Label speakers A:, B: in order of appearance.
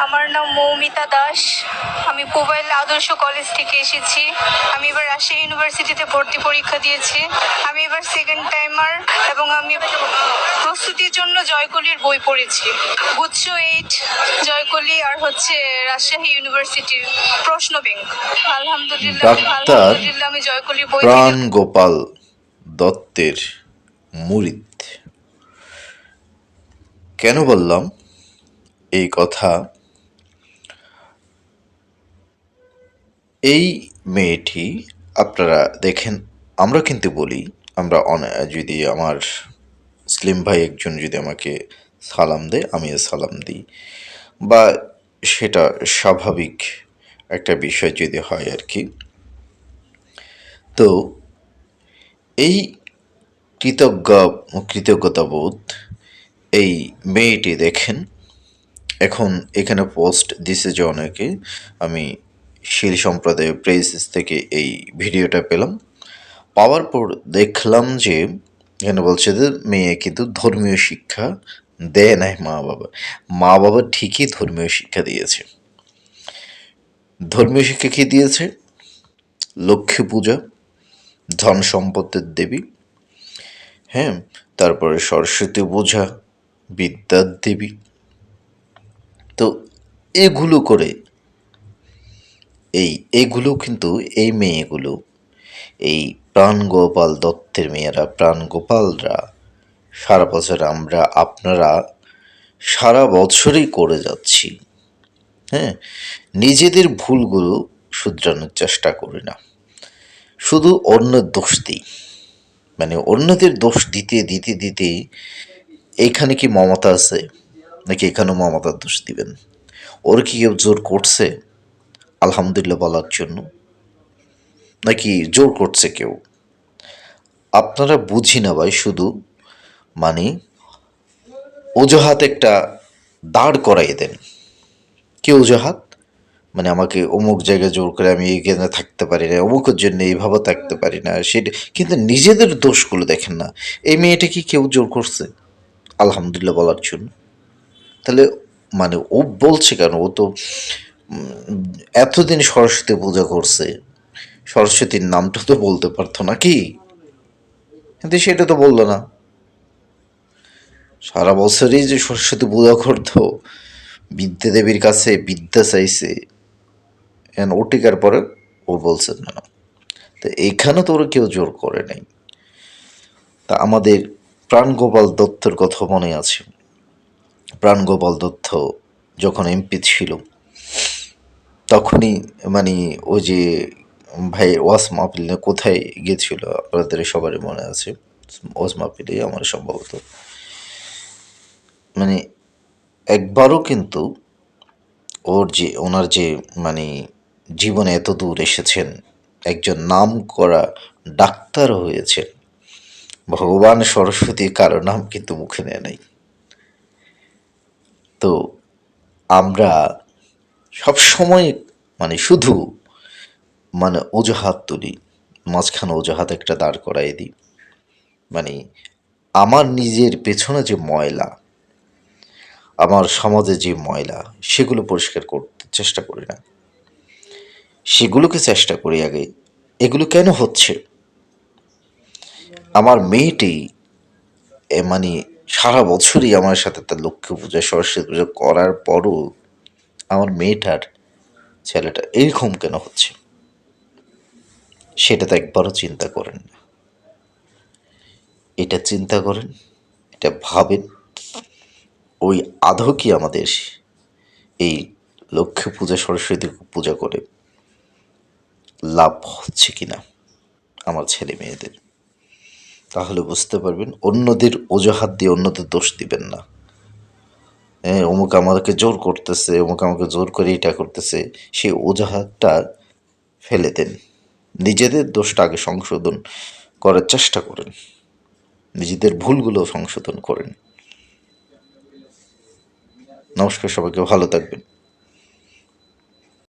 A: আমার নাম মৌমিতা দাস। আমি পুবাইল আদর্শ কলেজ থেকে এসেছি। আমি এবার রাজশাহী ইউনিভার্সিটিতে ভর্তি পরীক্ষা দিয়েছি। আমি এবার সেকেন্ড টাইমার এবং আমি প্রস্তুতির জন্য জয়কলির বই পড়েছি। গুচ্ছ 8, জয়কলি আর রাজশাহী ইউনিভার্সিটির প্রশ্ন ব্যাংক।
B: ডাক্তার
A: আলহামদুলিল্লাহ আমি জয়কলির বই
B: প্রাণ গোপাল দত্তের মুরিদ। কেন বললাম এই কথা? এই মেয়েটি আপনারা দেখেন, আমরা কিন্তু বলি, আমরা যদি আমার মুসলিম ভাই একজন যদি আমাকে সালাম দেয়, আমিও সালাম দিই, বা সেটা স্বাভাবিক একটা বিষয় যদি হয় আর কি। তো এই কৃতজ্ঞতাবোধ এই মেয়েটি দেখেন, এখন এখানে পোস্ট দিছে যে অনেকে, আমি শিল সম্প্রদায় প্রেসেস থেকে এই ভিডিওটা পেলাম। পাওয়ার পর দেখলাম যে এখানে বলছে যে মেয়ে কিন্তু ধর্মীয় শিক্ষা দেয় নাই মা বাবা ঠিকই ধর্মীয় শিক্ষা দিয়েছে। ধর্মীয় শিক্ষা কি দিয়েছে? লক্ষ্মী পূজা, ধন সম্পদের দেবী, হ্যাঁ, তারপরে সরস্বতী পূজা, বিদ্যার দেবী। তো এগুলো করে এগুলো কিন্তু এই মেয়েগুলো, এই প্রাণগোপাল দত্তের মেয়েরা, প্রাণগোপালরা সারা বছর আপনারা সারা বছরই করে যাচ্ছি। হ্যাঁ, নিজেদের ভুলগুলো শুধরানোর চেষ্টা করি না, শুধু অন্যের দোষ দিই। মানে অন্যদের দোষ দিতে দিতে দিতে এইখানে কি মমতা আছে? নাকি এখানেও মমতার দোষ দিবেন? ওর কি কেউ জোর করছে আলহামদুলিল্লাহ বলার জন্য? নাকি জোর করছে কেউ? আপনারা বুঝি না ভাই, শুধু মানে অজুহাত একটা দাঁড় করাই দেন। কি অজুহাত? মানে আমাকে অমুক জায়গায় জোর করে আমি এখানে থাকতে পারি না, অমুকের জন্য এইভাবে থাকতে পারি না, সেটা কিন্তু নিজেদের দোষগুলো দেখেন না। এই মেয়েটা কি কেউ জোর করছে আলহামদুলিল্লাহ বলার জন্য? তাহলে মানে ও বলছে কেন? ও তো এতদিন সরস্বতী পূজা করছে, সরস্বতীর নামটা তো বলতে পারতো নাকি? কিন্তু সেটা তো বললো না। সারা বছরই যে সরস্বতী পূজা করতো, বিদ্যা দেবীর কাছে বিদ্যা চাইছে, ও টিকার পরে ও বলছে না। তো এইখানে তো ওরা কেউ জোর করে নাই। তা আমাদের প্রাণগোপাল দত্তের কথা মনে আছে। প্রাণগোপাল দত্ত যখন এমপি ছিল, তখনই মানে ওই যে ভাই ওয়াস মাহফিল কোথায় গিয়েছিল আপনাদের সবারই মনে আছে। ওয়াস মাহফিলে আমার সম্ভবত মানে একবারও কিন্তু ওনার যে মানে জীবনে এত দূর এসেছেন, একজন নাম করা ডাক্তার হয়েছেন, ভগবান সরস্বতী কারো নাম কিন্তু মুখে নেয় নাই। তো আমরা সবসময় মানে শুধু মানে অজুহাত তুলি, মাঝখানে অজুহাত একটা দাঁড় করাই দিই। মানে আমার নিজের পেছনে যে ময়লা, আমার সমাজে যে ময়লা, সেগুলো পরিষ্কার করতে চেষ্টা করি না, সেগুলোকে চেষ্টা করি আগে। এগুলো কেন হচ্ছে? আমার মেয়েটি মানে সারা বছরই আমার সাথে তার লক্ষ্মী পূজা, সরস্বতী পূজা করার পরও আমার মেয়েটার, ছেলেটা এরকম কেন হচ্ছে? সেটা তো একবারও চিন্তা করেন না। এটা চিন্তা করেন, এটা ভাবেন, ওই আদৌ কি আমাদের এই লক্ষ্মী পূজা, সরস্বতী পূজা করে লাভ হচ্ছে কিনা আমার ছেলে মেয়েদের? তাহলে বুঝতে পারবেন। অন্যদের অজুহাত দিয়ে অন্যদের দোষ দিবেন না। হ্যাঁ, অমুক আমাকে জোর করতেছে, অমুক আমাকে জোর করে এটা করতেছে, সেই অজুহাতটা ফেলে দেন। নিজেদের দোষটা আগে সংশোধন করার চেষ্টা করেন, নিজেদের ভুলগুলো সংশোধন করেন। নমস্কার, সবাইকে ভালো থাকবেন।